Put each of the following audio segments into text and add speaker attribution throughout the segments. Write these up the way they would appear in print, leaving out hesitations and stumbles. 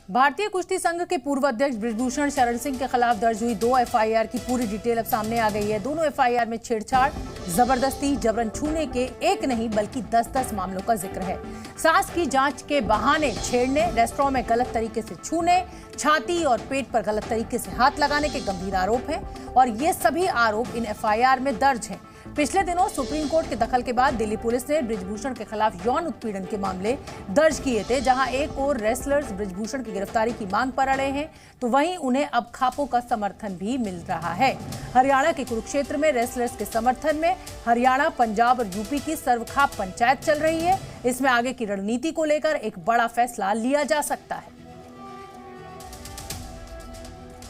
Speaker 1: भारतीय कुश्ती संघ के पूर्व अध्यक्ष बृजभूषण शरण सिंह के खिलाफ दर्ज हुई 2 एफआईआर की पूरी डिटेल अब सामने आ गई है। दोनों एफआईआर में छेड़छाड़, जबरदस्ती, जबरन छूने के एक नहीं बल्कि 10-10 मामलों का जिक्र है। सांस की जांच के बहाने छेड़ने, रेस्टोरेंट में गलत तरीके से छूने, छाती और पेट पर गलत तरीके से हाथ लगाने के गंभीर आरोप हैं और ये सभी आरोप इन एफआईआर में दर्ज हैं। पिछले दिनों सुप्रीम कोर्ट के दखल के बाद दिल्ली पुलिस ने बृजभूषण के खिलाफ यौन उत्पीड़न के मामले दर्ज किए थे, जहां एक और रेसलर्स बृजभूषण की गिरफ्तारी की मांग पर अड़े हैं, तो वहीं उन्हें अब खापों का समर्थन भी मिल रहा है। हरियाणा के कुरुक्षेत्र में रेसलर्स के समर्थन में हरियाणा, पंजाब और यूपी की सर्वखाप पंचायत चल रही है। इसमें आगे की रणनीति को लेकर एक बड़ा फैसला लिया जा सकता है।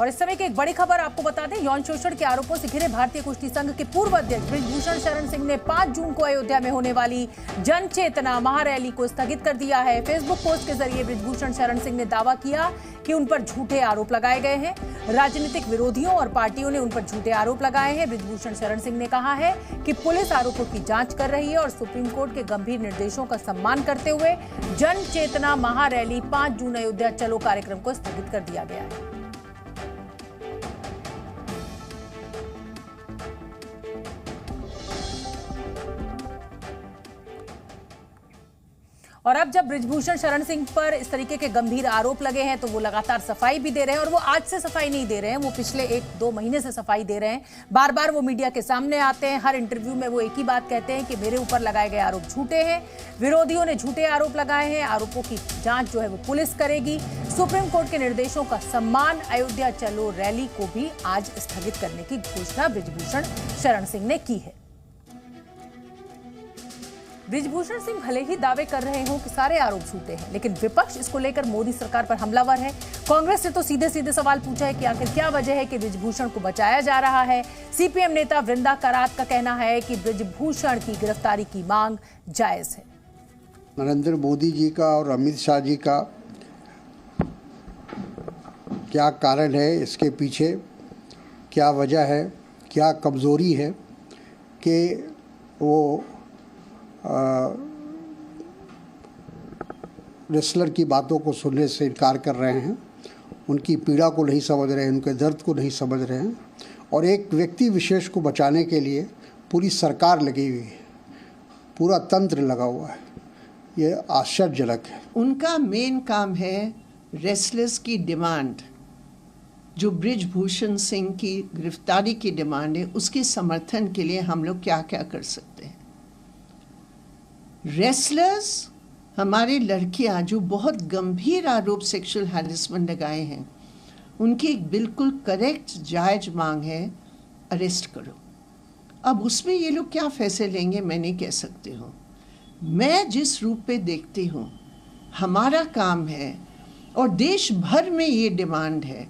Speaker 1: और इस समय की एक बड़ी खबर आपको बता दें, यौन शोषण के आरोपों से घिरे भारतीय कुश्ती संघ के पूर्व अध्यक्ष बृजभूषण शरण सिंह ने 5 जून को अयोध्या में होने वाली जन चेतना महारैली को स्थगित कर दिया है। फेसबुक पोस्ट के जरिए बृजभूषण शरण सिंह ने दावा किया कि उन पर झूठे आरोप लगाए गए हैं। राजनीतिक विरोधियों और पार्टियों ने उन पर झूठे आरोप लगाए हैं। बृजभूषण शरण सिंह ने कहा है कि पुलिस आरोपों की जांच कर रही है और सुप्रीम कोर्ट के गंभीर निर्देशों का सम्मान करते हुए जन चेतना महारैली 5 जून अयोध्या चलो कार्यक्रम को स्थगित कर दिया गया है। और अब जब बृजभूषण शरण सिंह पर इस तरीके के गंभीर आरोप लगे हैं तो वो लगातार सफाई भी दे रहे हैं और वो आज से सफाई नहीं दे रहे हैं, वो पिछले 1-2 महीने से सफाई दे रहे हैं। बार बार वो मीडिया के सामने आते हैं, हर इंटरव्यू में वो एक ही बात कहते हैं कि मेरे ऊपर लगाए गए आरोप झूठे हैं, विरोधियों ने झूठे आरोप लगाए हैं, आरोपों की जांच जो है वो पुलिस करेगी। सुप्रीम कोर्ट के निर्देशों का सम्मान, अयोध्या चलो रैली को भी आज स्थगित करने की घोषणा बृजभूषण शरण सिंह ने की है। बृजभूषण सिंह भले ही दावे कर रहे हों कि सारे आरोप झूठे हैं, लेकिन विपक्ष इसको लेकर मोदी सरकार पर हमलावर है। कांग्रेस ने तो सीधे सीधे सवाल पूछा है कि आखिर क्या वजह है कि बृजभूषण को बचाया जा रहा है। सीपीएम नेता वृंदा करात का कहना है कि बृजभूषण की गिरफ्तारी की मांग जायज है।
Speaker 2: नरेंद्र मोदी जी का और अमित शाह जी का क्या कारण है, इसके पीछे क्या वजह है, क्या कमजोरी है कि वो रेसलर की बातों को सुनने से इनकार कर रहे हैं, उनकी पीड़ा को नहीं समझ रहे हैं, उनके दर्द को नहीं समझ रहे हैं और एक व्यक्ति विशेष को बचाने के लिए पूरी सरकार लगी हुई है, पूरा तंत्र लगा हुआ है। ये आश्चर्यजनक है।
Speaker 3: उनका मेन काम है रेसलर्स की डिमांड, जो बृजभूषण सिंह की गिरफ्तारी की डिमांड है, उसके समर्थन के लिए हम लोग क्या क्या कर सकते हैं। रेसलर्स, हमारे लड़कियां जो बहुत गंभीर आरोप सेक्सुअल हैरेसमेंट लगाए हैं, उनकी एक बिल्कुल करेक्ट जायज मांग है, अरेस्ट करो। अब उसमें ये लोग क्या फैसले लेंगे मैं नहीं कह सकती हूँ। मैं जिस रूप पे देखती हूँ, हमारा काम है और देश भर में ये डिमांड है,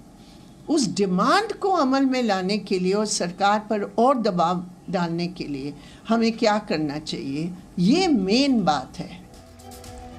Speaker 3: उस डिमांड को अमल में लाने के लिए और सरकार पर और दबाव डालने के लिए हमें क्या करना चाहिए, ये मेन बात है।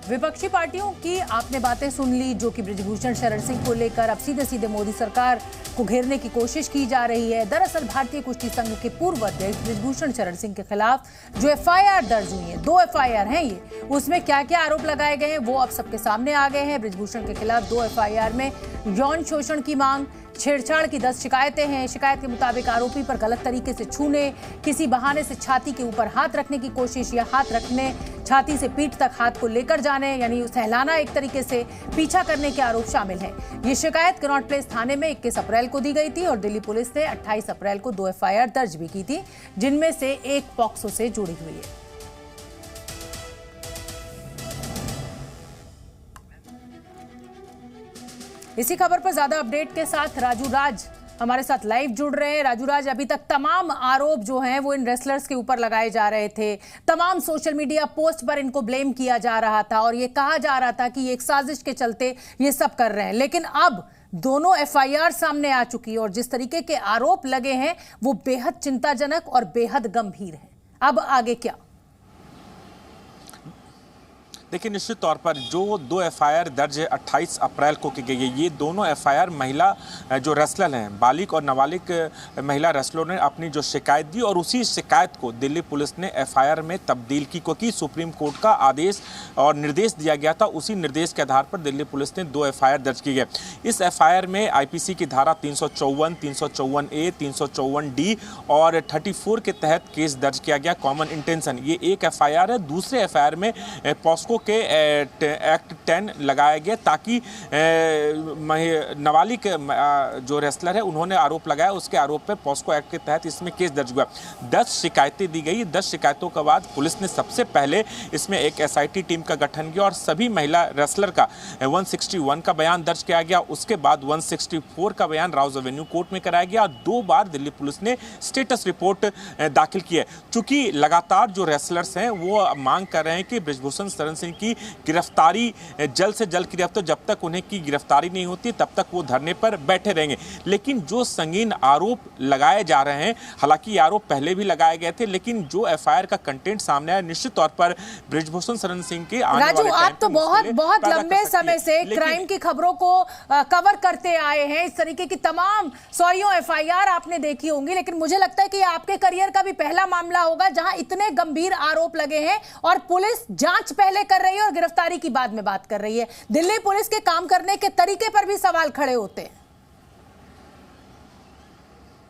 Speaker 1: विपक्षी पार्टियों की आपने बातें सुन ली, जो कि बृजभूषण शरण सिंह को लेकर अब सीधे सीधे मोदी सरकार को घेरने की कोशिश की जा रही है। दरअसल भारतीय कुश्ती संघ के पूर्व अध्यक्ष बृजभूषण शरण सिंह के खिलाफ जो एफआईआर दर्ज हुई है, 2 एफआईआर हैं ये, उसमें क्या क्या आरोप लगाए गए हैं वो अब सबके सामने आ गए हैं। बृजभूषण के खिलाफ 2 एफआईआर में यौन शोषण की मांग, छेड़छाड़ की 10 शिकायतें हैं। शिकायत के मुताबिक आरोपी पर गलत तरीके से छूने, किसी बहाने से छाती के ऊपर हाथ रखने की कोशिश या हाथ रखने, छाती से पीठ तक हाथ को लेकर जाने यानी सहलाना, एक तरीके से पीछा करने के आरोप शामिल हैं। ये शिकायत कनॉट प्लेस थाने में 21 अप्रैल को दी गई थी और दिल्ली पुलिस ने 28 अप्रैल को 2 एफआईआर दर्ज भी की थी, जिनमें से एक पॉक्सो से जुड़ी हुई है। इसी खबर पर ज्यादा अपडेट के साथ राजू राज हमारे साथ लाइव जुड़ रहे हैं। राजू राज, अभी तक तमाम आरोप जो हैं वो इन रेसलर्स के ऊपर लगाए जा रहे थे, तमाम सोशल मीडिया पोस्ट पर इनको ब्लेम किया जा रहा था और ये कहा जा रहा था कि ये एक साजिश के चलते ये सब कर रहे हैं, लेकिन अब दोनों एफआईआर सामने आ चुकी है और जिस तरीके के आरोप लगे हैं वो बेहद चिंताजनक और बेहद गंभीर है। अब आगे क्या?
Speaker 4: देखिए, निश्चित तौर पर जो 2 एफआईआर दर्ज 28 अप्रैल को की गई है, ये दोनों एफआईआर महिला जो रेसलर हैं, बालिग और नाबालिग महिला रेसलरों ने अपनी जो शिकायत दी और उसी शिकायत को दिल्ली पुलिस ने एफआईआर में तब्दील की, क्योंकि सुप्रीम कोर्ट का आदेश और निर्देश दिया गया था। उसी निर्देश के आधार पर दिल्ली पुलिस ने 2 एफआईआर दर्ज की है। इस एफआईआर में आईपीसी की धारा 354, 354A, 354D और 34 के तहत केस दर्ज किया गया। कॉमन इंटेंशन, ये एक एफआईआर है। दूसरे एफआईआर में पॉस्को के एक्ट 10 लगाया गया, ताकि नाबालिग जो रेसलर है उन्होंने आरोप लगाया, उसके आरोप पे पॉस्को एक्ट के तहत इसमें केस दर्ज हुआ। 10 शिकायतें दी गई। 10 शिकायतों के बाद पुलिस ने सबसे पहले इसमें एक एसआईटी टीम का गठन किया और सभी महिला रेसलर का 161 का बयान दर्ज किया गया। उसके बाद 164 का बयान राउज एवेन्यू कोर्ट में कराया गया और 2 बार दिल्ली पुलिस ने स्टेटस रिपोर्ट दाखिल की है। चूंकि लगातार जो रेसलर्स हैं वो मांग कर रहे हैं कि बृजभूषण शरण सिंह की गिरफ्तारी जल्द से जल्द की जाए, तो जब तक उन्हें की गिरफ्तारी नहीं होती तब तक वो धरने पर बैठे रहेंगे। लेकिन जो संगीन आरोप लगाए जा रहे हैं, हालांकि ये आरोप पहले भी लगाए गए थे, लेकिन जो एफआईआर का कंटेंट सामने आया, निश्चित तौर पर बृजभूषण शरण सिंह के आने
Speaker 1: राजू,
Speaker 4: वाले
Speaker 1: आप तो बहुत लंबे समय से क्राइम की खबरों को कवर करते आए हैं। इस तरीके की तमाम सौयों एफआईआर आपने देखी होंगी, लेकिन मुझे लगता है कि आपके करियर का भी पहला मामला होगा जहां इतने गंभीर आरोप लगे हैं और पुलिस जांच पहले कर रही है और गिरफ्तारी की बाद में बात कर रही है। दिल्ली पुलिस के काम करने के तरीके पर भी सवाल खड़े होते हैं।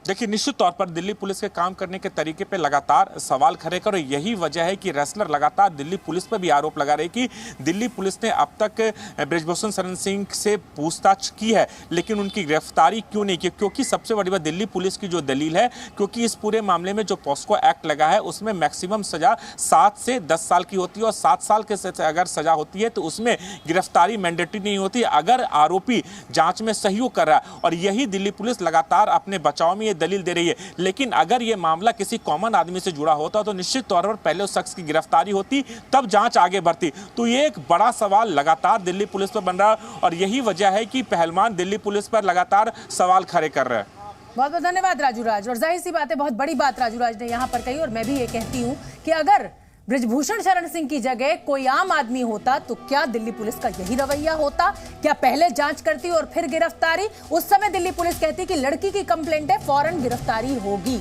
Speaker 4: देखिए, निश्चित तौर पर दिल्ली पुलिस के काम करने के तरीके पे लगातार सवाल खड़े कर, यही वजह है कि रेसलर लगातार दिल्ली पुलिस पर भी आरोप लगा रहे कि दिल्ली पुलिस ने अब तक बृजभूषण शरण सिंह से पूछताछ की है, लेकिन उनकी गिरफ्तारी क्यों नहीं की। क्योंकि सबसे बड़ी बात दिल्ली पुलिस की जो दलील है, क्योंकि इस पूरे मामले में जो पॉस्को एक्ट लगा है उसमें मैक्सिमम सजा 7 से 10 साल की होती है और 7 साल के अगर सजा होती है तो उसमें गिरफ्तारी मैंडेटरी नहीं होती अगर आरोपी जांच में सहयोग कर रहा है। और यही दिल्ली पुलिस लगातार अपने बचाव में दलील दे रही है। लेकिन अगर यह मामला किसी कॉमन आदमी से जुड़ा होता तो निश्चित तौर पर पहले उस शख्स की गिरफ्तारी होती, तब जांच आगे बढ़ती। तो ये एक बड़ा सवाल लगातार दिल्ली पुलिस पर बन रहा है और यही वजह है कि पहलवान दिल्ली पुलिस पर लगातार सवाल खड़े कर रहे हैं।
Speaker 1: बहुत बहुत धन्यवाद राजू राज। और जाहिर सी बात है, बहुत बड़ी बात राजू राज ने यहां पर कही और मैं भी ये कहती हूं कि अगर बृजभूषण शरण सिंह की जगह कोई आम आदमी होता तो क्या दिल्ली पुलिस का यही रवैया होता? क्या पहले जांच करती और फिर गिरफ्तारी? उस समय दिल्ली पुलिस कहती कि लड़की की कंप्लेंट है, फौरन गिरफ्तारी होगी।